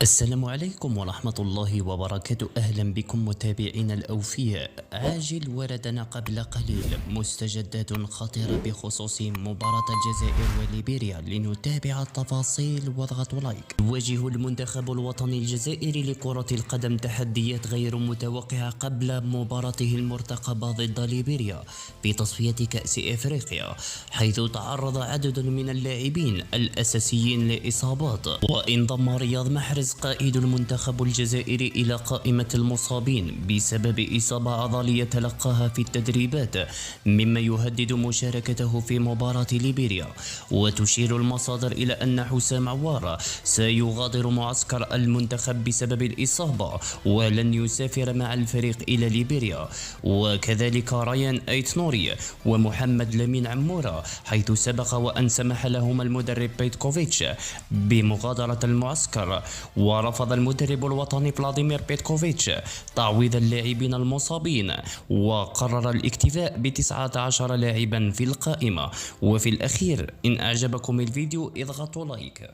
السلام عليكم ورحمة الله وبركاته. أهلا بكم متابعينا الأوفياء. عاجل وردنا قبل قليل مستجدات خطيرة بخصوص مباراة الجزائر وليبيريا. لنتابع التفاصيل واضغطوا لايك. يواجه المنتخب الوطني الجزائري لكرة القدم تحديات غير متوقعة قبل مباراته المرتقبة ضد ليبيريا في تصفية كأس إفريقيا، حيث تعرض عدد من اللاعبين الأساسيين لإصابات، وانضم رياض محرز قائد المنتخب الجزائري إلى قائمة المصابين بسبب إصابة عضلية تلقاها في التدريبات، مما يهدد مشاركته في مباراة ليبيريا. وتشير المصادر إلى أن حسام عوار سيغادر معسكر المنتخب بسبب الإصابة ولن يسافر مع الفريق إلى ليبيريا، وكذلك ريان أيت نوري ومحمد لمين عمورة، حيث سبق وأن سمح لهما المدرب بيتكوفيتش بمغادرة المعسكر. ورفض المدرب الوطني فلاديمير بيتكوفيتش تعويض اللاعبين المصابين، وقرر الاكتفاء ب19 لاعبا في القائمة. وفي الأخير، إن أعجبكم الفيديو اضغطوا لايك.